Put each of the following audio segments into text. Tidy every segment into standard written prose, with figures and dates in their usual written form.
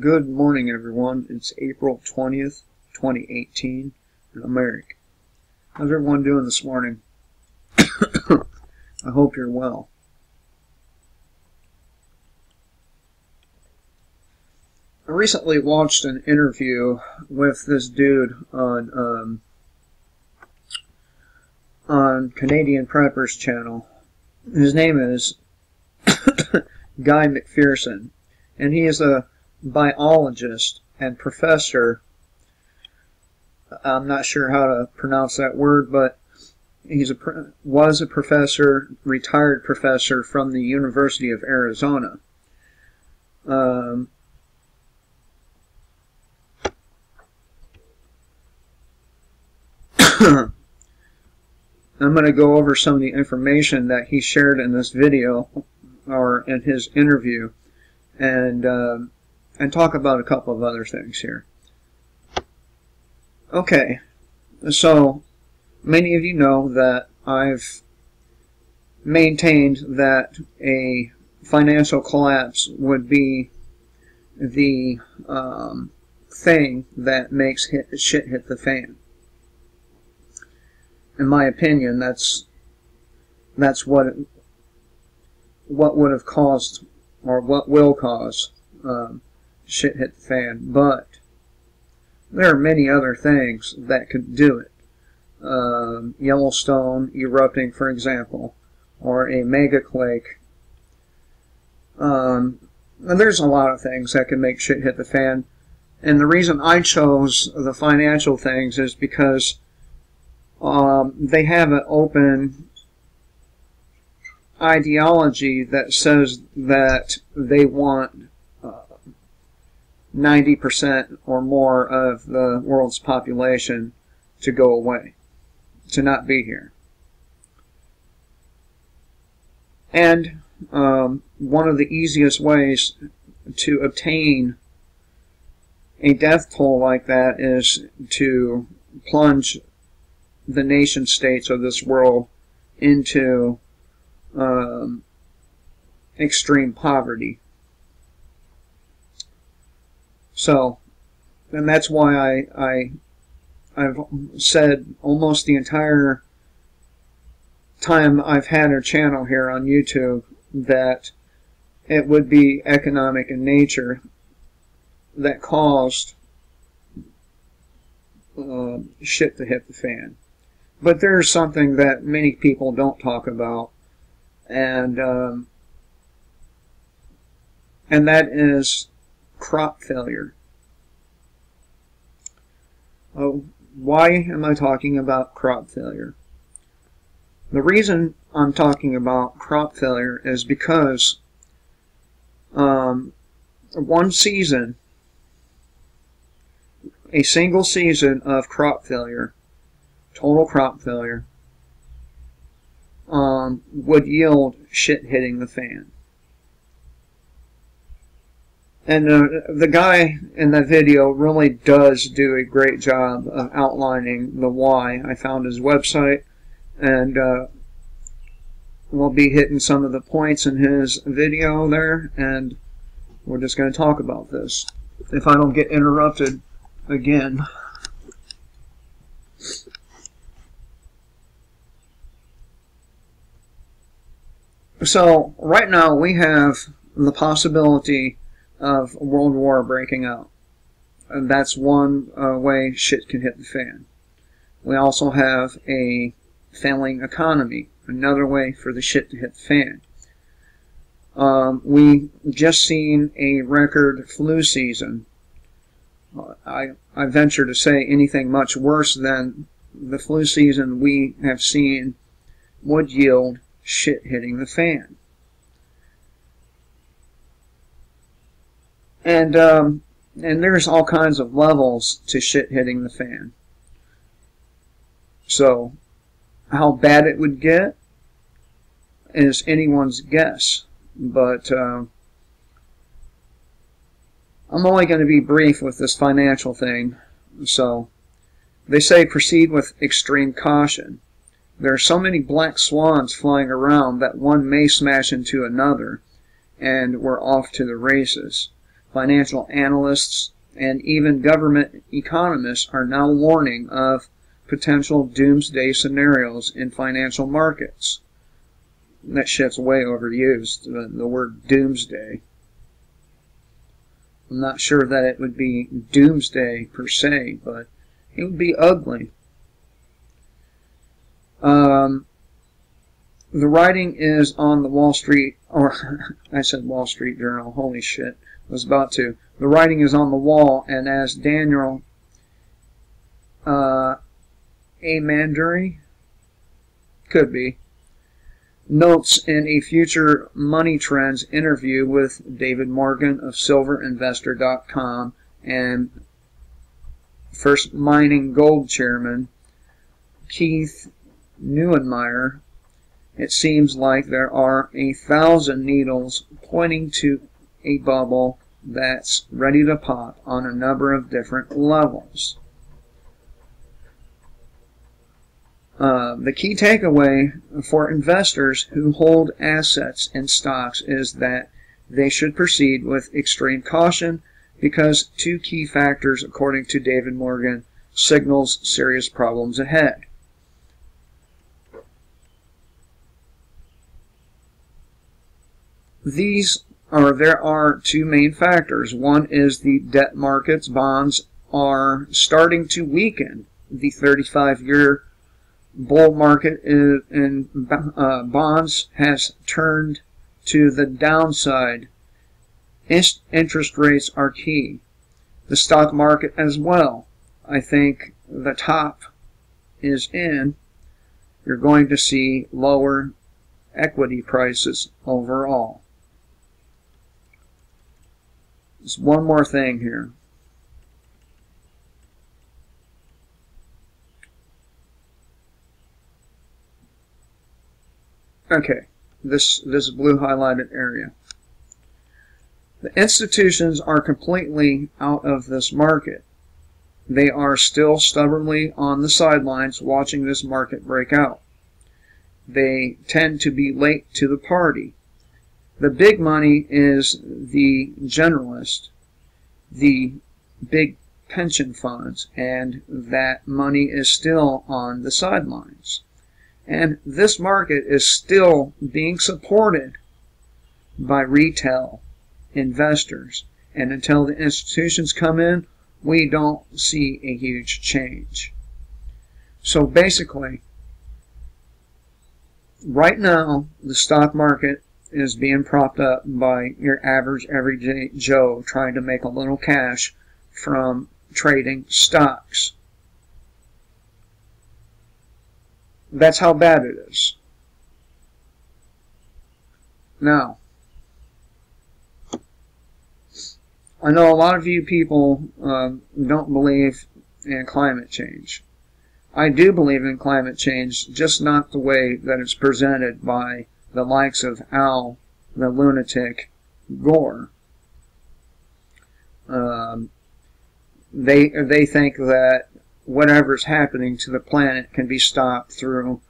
Good morning, everyone. It's April 20th, 2018, and I'm Eric. How's everyone doing this morning? I hope you're well. I recently watched an interview with this dude on Canadian Prepper's channel. His name is Guy McPherson, and he is a biologist and professor. I'm not sure how to pronounce that word, but was a professor, retired professor from the University of Arizona. I'm going to go over some of the information that he shared in this video or in his interview, and talk about a couple of other things here. Okay, so many of you know that I've maintained that a financial collapse would be the thing that makes shit hit the fan. In my opinion, that's what would have caused, or what will cause shit hit the fan. But there are many other things that could do it. Yellowstone erupting, for example, or a megaquake. There's a lot of things that can make shit hit the fan. And the reason I chose the financial things is because they have an open ideology that says that they want 90% or more of the world's population to go away, to not be here. And one of the easiest ways to obtain a death toll like that is to plunge the nation states of this world into extreme poverty. So, and that's why I've said almost the entire time I've had a channel here on YouTube that it would be economic in nature that caused shit to hit the fan. But there's something that many people don't talk about, and that is crop failure. Why am I talking about crop failure? The reason I'm talking about crop failure is because one season, a single season of crop failure, total crop failure, would yield shit hitting the fan. And the guy in that video really does do a great job of outlining the why. I found his website, and we'll be hitting some of the points in his video there, and we're just going to talk about this, if I don't get interrupted again. So, right now we have the possibility of World War breaking out. And that's one way shit can hit the fan. We also have a failing economy, another way for the shit to hit the fan. We just seen a record flu season. I venture to say anything much worse than the flu season we have seen would yield shit hitting the fan. And there's all kinds of levels to shit hitting the fan. So, how bad it would get is anyone's guess. But I'm only going to be brief with this financial thing. So, they say proceed with extreme caution. There are so many black swans flying around that one may smash into another, and we're off to the races. Financial analysts and even government economists are now warning of potential doomsday scenarios in financial markets. That shit's way overused, the word doomsday. I'm not sure that it would be doomsday per se, but it would be ugly. The writing is on the Wall Street, or I said Wall Street Journal, holy shit, I was about to. The writing is on the wall, and as Daniel Amanduri, could be, notes in a future Money Trends interview with David Morgan of silverinvestor.com and First Mining Gold chairman Keith Neuenmeyer, it seems like there are 1,000 needles pointing to a bubble that's ready to pop on a number of different levels. The key takeaway for investors who hold assets in stocks is that they should proceed with extreme caution because two key factors, according to David Morgan, signals serious problems ahead. There are two main factors. One is the debt markets. Bonds are starting to weaken. The 35-year bull market in bonds has turned to the downside. Interest rates are key. The stock market as well. I think the top is in. You're going to see lower equity prices overall. Just one more thing here. Okay, this blue highlighted area. The institutions are completely out of this market. They are still stubbornly on the sidelines watching this market break out. They tend to be late to the party. The big money is the generalist, the big pension funds, and that money is still on the sidelines. And this market is still being supported by retail investors. And until the institutions come in, we don't see a huge change. So basically, right now, the stock market is being propped up by your average everyday Joe trying to make a little cash from trading stocks. That's how bad it is. Now, I know a lot of you people don't believe in climate change. I do believe in climate change, just not the way that it's presented by the likes of Al, the lunatic, Gore. They think that whatever's happening to the planet can be stopped through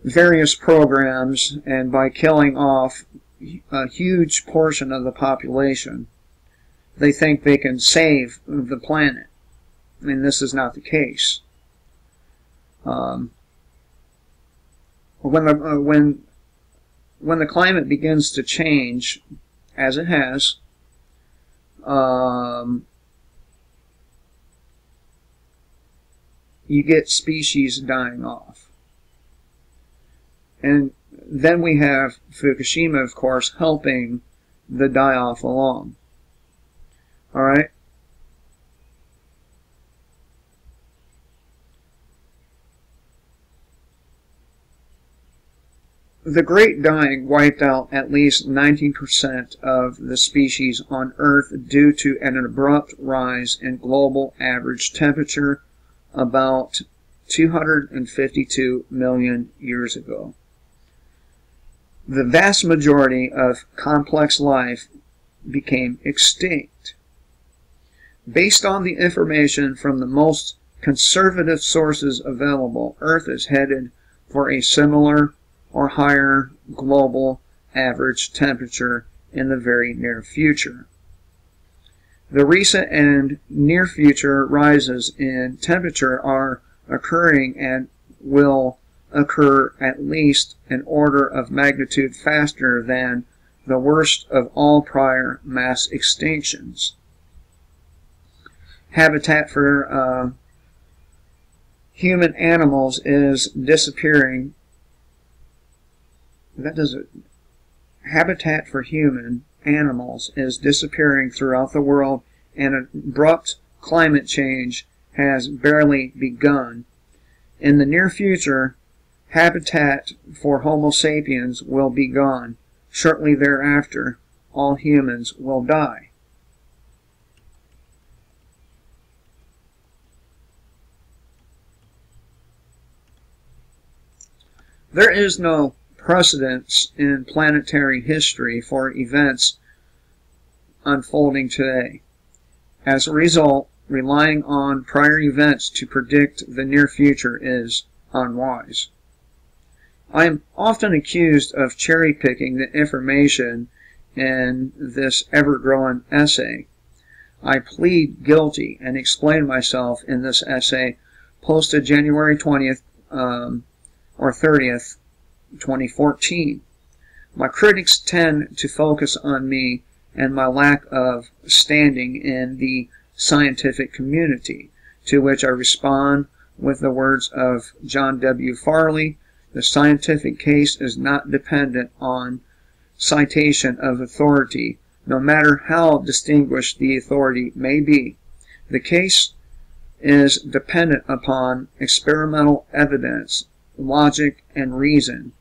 various programs and by killing off a huge portion of the population. They think they can save the planet, and this is not the case. When the climate begins to change, as it has, you get species dying off. And then we have Fukushima, of course, helping the die-off along. Alright? The Great Dying wiped out at least 90% of the species on Earth due to an abrupt rise in global average temperature about 252 million years ago. The vast majority of complex life became extinct. Based on the information from the most conservative sources available, Earth is headed for a similar or higher global average temperature in the very near future. The recent and near future rises in temperature are occurring and will occur at least an order of magnitude faster than the worst of all prior mass extinctions. Habitat for human animals is disappearing. Habitat for human animals is disappearing throughout the world, and abrupt climate change has barely begun. In the near future, habitat for Homo sapiens will be gone. Shortly thereafter, all humans will die. There is no precedence in planetary history for events unfolding today. As a result, relying on prior events to predict the near future is unwise. I am often accused of cherry-picking the information in this ever-growing essay. I plead guilty and explain myself in this essay, posted January 20th or 30th, 2014. My critics tend to focus on me and my lack of standing in the scientific community, to which I respond with the words of John W. Farley: the scientific case is not dependent on citation of authority, no matter how distinguished the authority may be. The case is dependent upon experimental evidence, logic, and reason.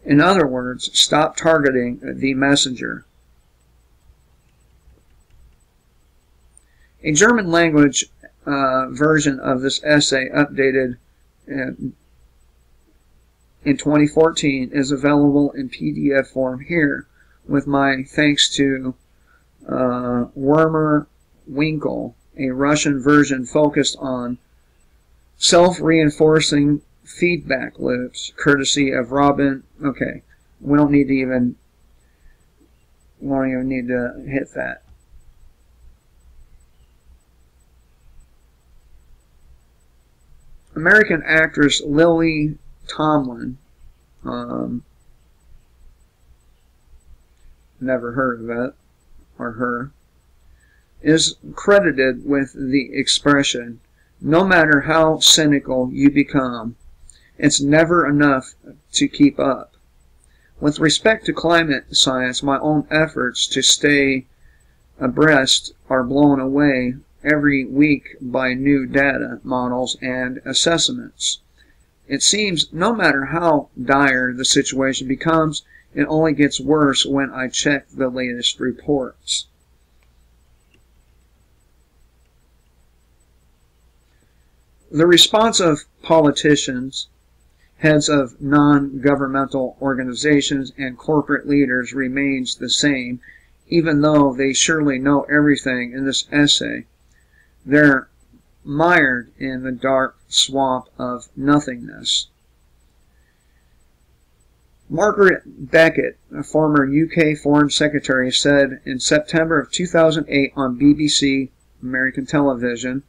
In other words, stop targeting the messenger. A German language version of this essay, updated in 2014, is available in PDF form here, with my thanks to Wormer Winkel, a Russian version focused on self-reinforcing feedback loops, courtesy of Robin. Okay, we don't even need to hit that. American actress Lily Tomlin, never heard of it or her, is credited with the expression, "No matter how cynical you become, it's never enough to keep up." With respect to climate science, my own efforts to stay abreast are blown away every week by new data, models, and assessments. It seems no matter how dire the situation becomes, it only gets worse when I check the latest reports. The response of politicians, heads of non-governmental organizations, and corporate leaders remains the same, even though they surely know everything in this essay. They're mired in the dark swamp of nothingness. Margaret Beckett, a former UK Foreign Secretary, said in September of 2008 on BBC American television,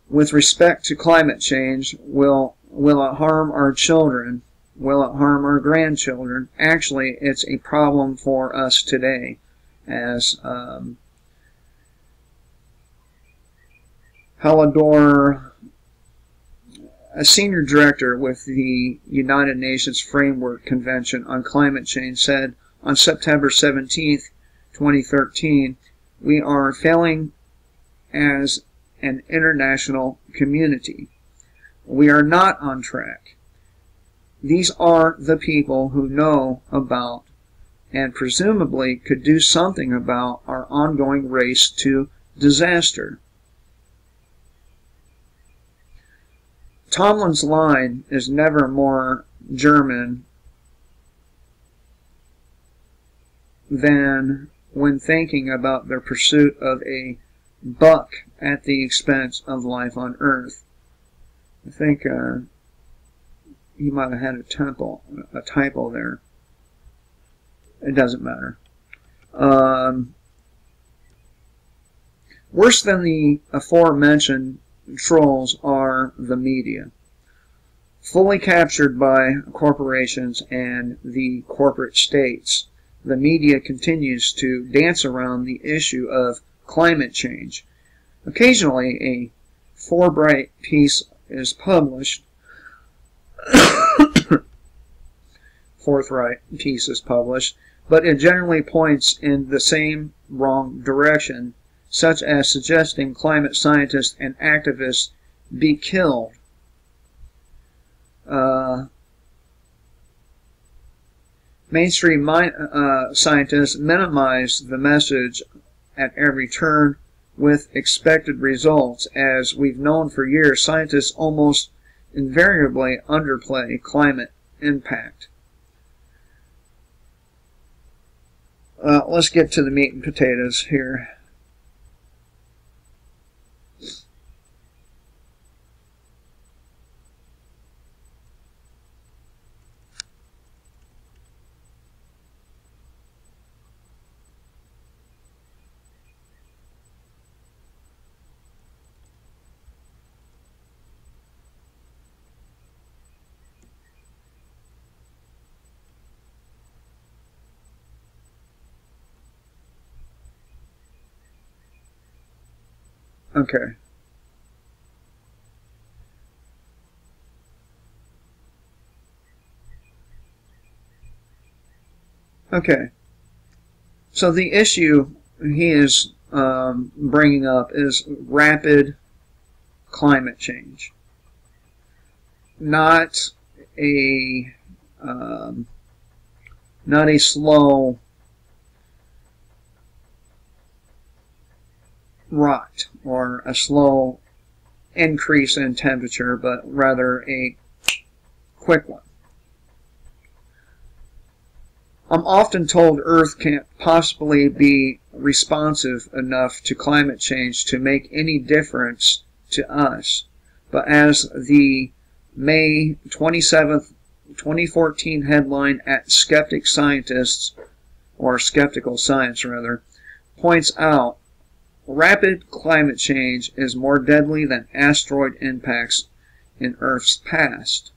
with respect to climate change, will it harm our children? Will it harm our grandchildren? Actually, it's a problem for us today, as Haldor, a senior director with the United Nations Framework Convention on Climate Change, said on September 17, 2013, "We are failing as an international community. We are not on track. These are the people who know about and presumably could do something about our ongoing race to disaster." Tomlin's line is never more German than when thinking about their pursuit of a buck at the expense of life on Earth. I think he might have had a typo there. It doesn't matter. Worse than the aforementioned trolls are the media, fully captured by corporations and the corporate states. The media continues to dance around the issue of climate change. Occasionally, a forthright piece is published. But it generally points in the same wrong direction, such as suggesting climate scientists and activists be killed. Mainstream scientists minimize the message at every turn with expected results. As we've known for years, scientists almost invariably underplay climate impact. Let's get to the meat and potatoes here. Okay. Okay. So the issue he is bringing up is rapid climate change, not a slow rot or a slow increase in temperature, but rather a quick one. I'm often told Earth can't possibly be responsive enough to climate change to make any difference to us. But as the May 27th, 2014 headline at Skeptic Scientists, or Skeptical Science rather, points out, rapid climate change is more deadly than asteroid impacts in Earth's past.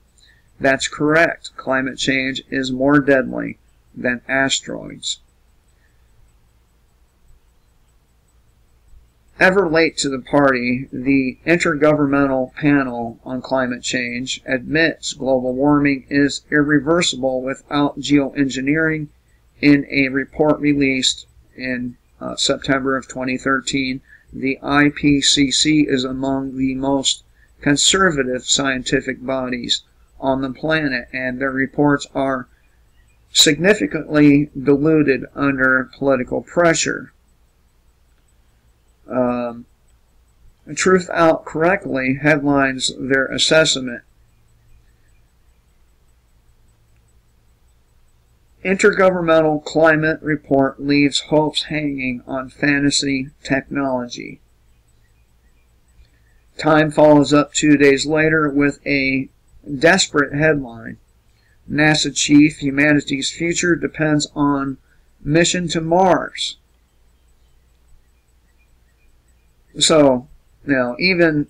That's correct. Climate change is more deadly than asteroids. Ever late to the party, the Intergovernmental Panel on Climate Change admits global warming is irreversible without geoengineering. In a report released in September of 2013, the IPCC is among the most conservative scientific bodies on the planet, and their reports are significantly diluted under political pressure. Truth Out Correctly headlines their assessment. Intergovernmental Climate Report leaves hopes hanging on fantasy technology. Time follows up 2 days later with a desperate headline. NASA chief, humanity's future depends on mission to Mars. So, you know, even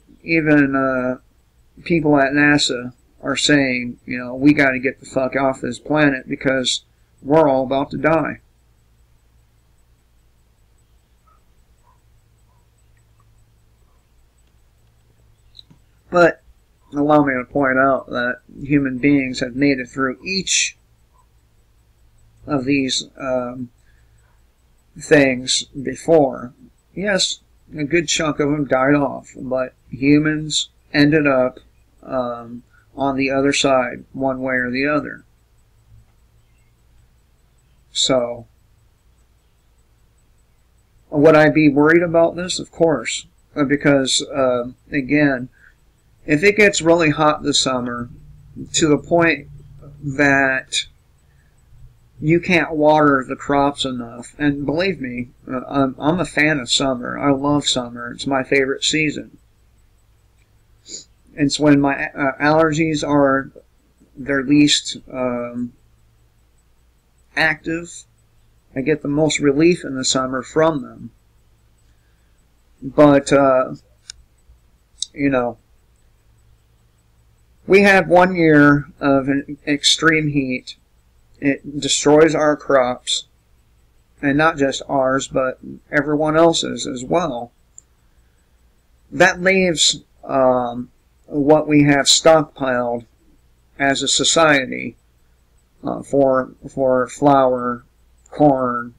people at NASA are saying, you know, we got to get the fuck off this planet because we're all about to die. But allow me to point out that human beings have made it through each of these things before. Yes, a good chunk of them died off, but humans ended up on the other side, one way or the other. So, would I be worried about this? Of course, because, again, if it gets really hot this summer, to the point that you can't water the crops enough, and believe me, I'm a fan of summer. I love summer. It's my favorite season. It's when my allergies are their least active. I get the most relief in the summer from them. But, you know, we have 1 year of an extreme heat. It destroys our crops, and not just ours, but everyone else's as well. That leaves what we have stockpiled as a society for flour, corn,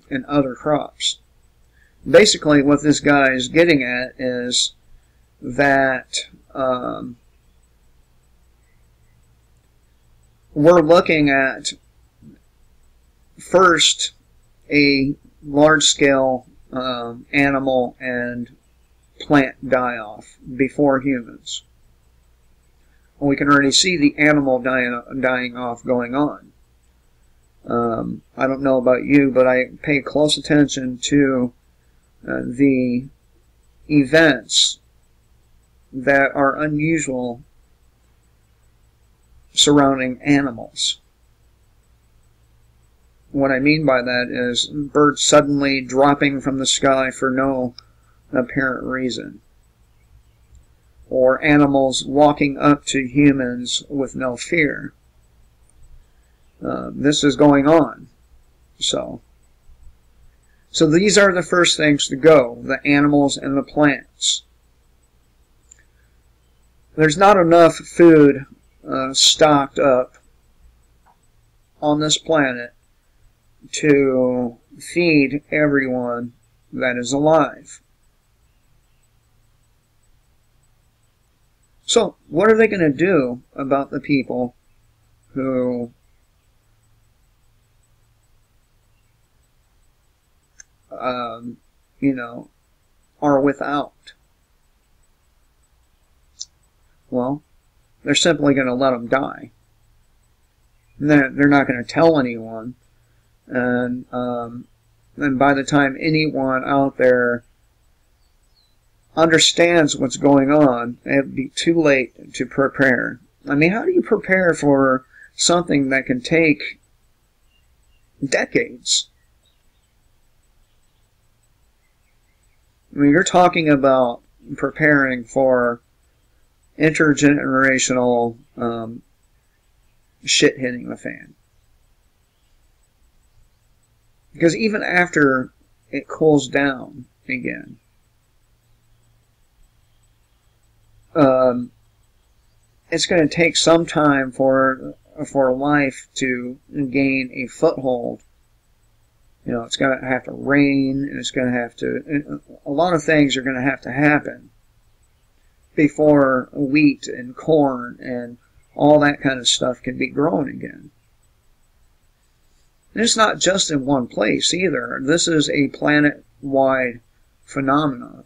and other crops. Basically, what this guy is getting at is that we're looking at first a large-scale animal and plant die-off before humans. We can already see the animal dying off going on. I don't know about you, but I pay close attention to the events that are unusual surrounding animals. What I mean by that is birds suddenly dropping from the sky for no apparent reason, or animals walking up to humans with no fear. This is going on. So these are the first things to go, the animals and the plants. There's not enough food stocked up on this planet to feed everyone that is alive. So, what are they going to do about the people who you know, are without? Well, they're simply going to let them die. They're not going to tell anyone. And by the time anyone out there understands what's going on, it'd be too late to prepare. I mean, how do you prepare for something that can take decades? I mean, you're talking about preparing for intergenerational shit hitting the fan. Because even after it cools down again, it's going to take some time for life to gain a foothold. You know, it's going to have to rain, and it's going to have to, a lot of things are going to have to happen before wheat and corn and all that kind of stuff can be grown again. And it's not just in one place either. This is a planet-wide phenomenon.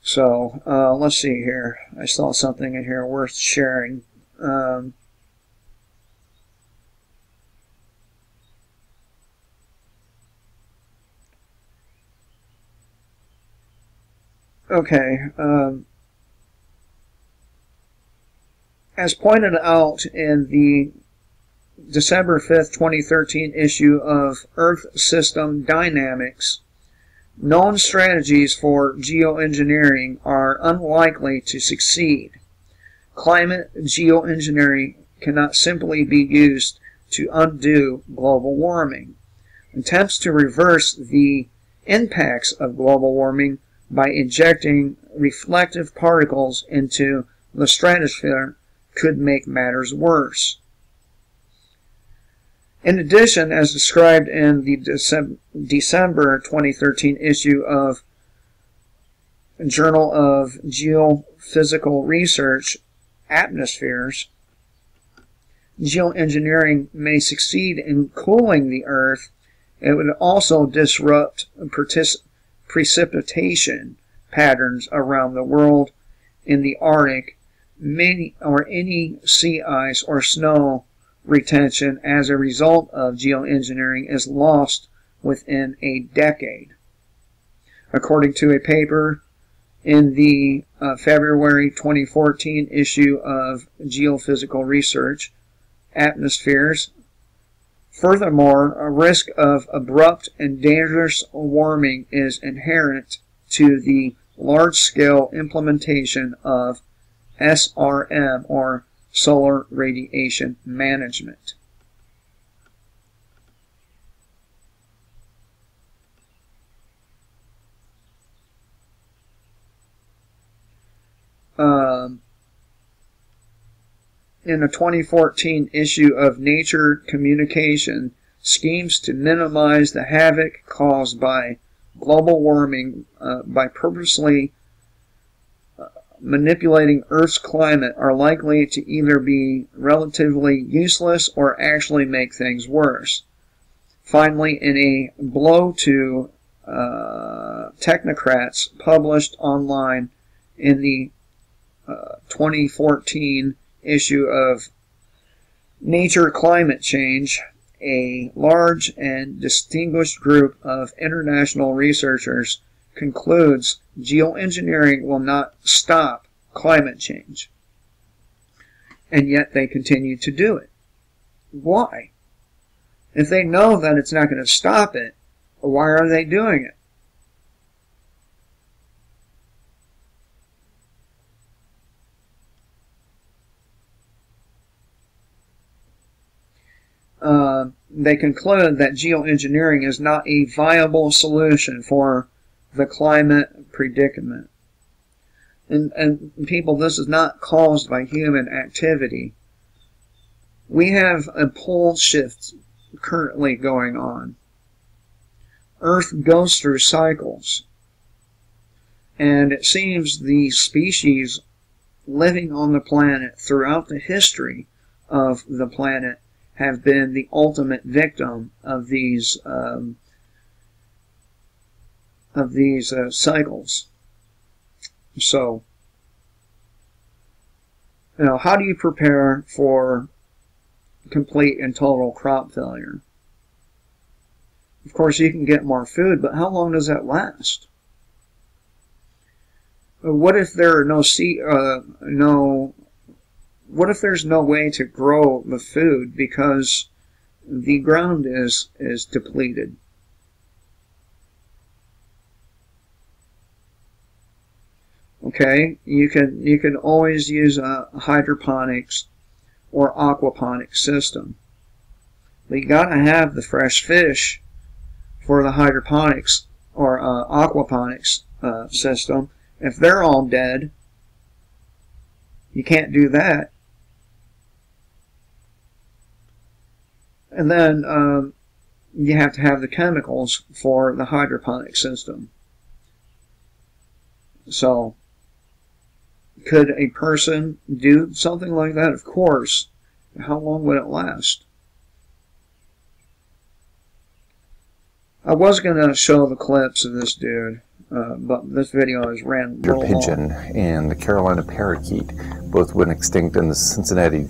So, let's see here. I saw something in here worth sharing. Okay. As pointed out in the December 5th, 2013 issue of Earth System Dynamics, known strategies for geoengineering are unlikely to succeed. Climate geoengineering cannot simply be used to undo global warming. Attempts to reverse the impacts of global warming by injecting reflective particles into the stratosphere could make matters worse. In addition, as described in the December 2013 issue of Journal of Geophysical Research, Atmospheres, geoengineering may succeed in cooling the Earth. It would also disrupt precipitation patterns around the world. In the Arctic, any sea ice or snow retention as a result of geoengineering is lost within a decade. According to a paper in the February 2014 issue of Geophysical Research, Atmospheres, Furthermore, a risk of abrupt and dangerous warming is inherent to the large-scale implementation of SRM, or solar radiation management. In a 2014 issue of Nature Communication, schemes to minimize the havoc caused by global warming by purposely manipulating Earth's climate are likely to either be relatively useless or actually make things worse. Finally, in a blow to technocrats published online in the 2014 issue of Nature Climate Change, a large and distinguished group of international researchers concludes geoengineering will not stop climate change. And yet they continue to do it. Why? If they know that it's not going to stop it, why are they doing it? They conclude that geoengineering is not a viable solution for the climate predicament. And people, this is not caused by human activity. We have a pole shift currently going on. Earth goes through cycles. And it seems the species living on the planet throughout the history of the planet have been the ultimate victim of these cycles. So, how do you prepare for complete and total crop failure? Of course, you can get more food, but how long does that last? What if there are what if there's no way to grow the food because the ground is depleted? Okay, you can always use a hydroponics or aquaponics system. But you gotta have the fresh fish for the hydroponics or aquaponics system. If they're all dead, you can't do that. And then you have to have the chemicals for the hydroponic system. So, could a person do something like that? Of course. How long would it last? I was going to show the clips of this dude, but this video is ran a little pigeon long. And the Carolina parakeet both went extinct in the Cincinnati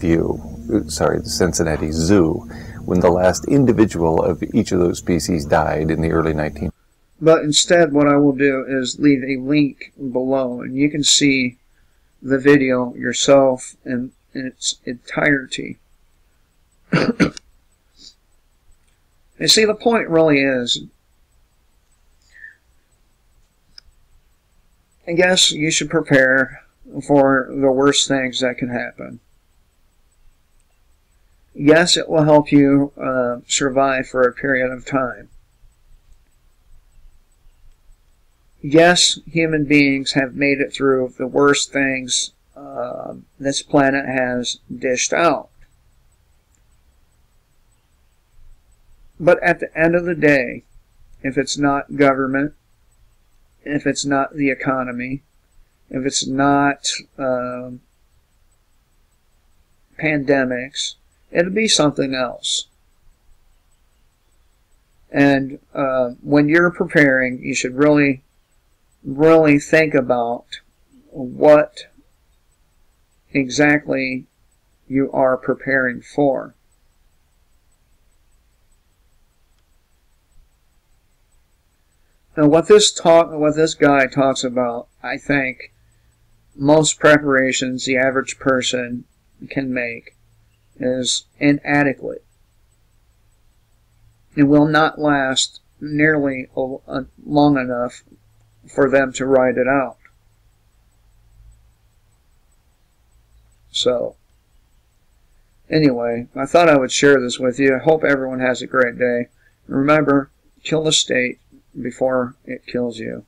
Zoo, when the last individual of each of those species died in the early 1900s. But instead, what I will do is leave a link below, and you can see the video yourself in its entirety. You see, the point really is, I guess you should prepare for the worst things that can happen. Yes, it will help you survive for a period of time. Yes, human beings have made it through the worst things this planet has dished out. But at the end of the day, if it's not government, if it's not the economy, if it's not pandemics, it'll be something else. And when you're preparing, you should really think about what exactly you are preparing for. Now, what this guy talks about, I think most preparations the average person can make is inadequate. It will not last nearly long enough for them to ride it out. So, anyway, I thought I would share this with you. I hope everyone has a great day. Remember, kill the state before it kills you.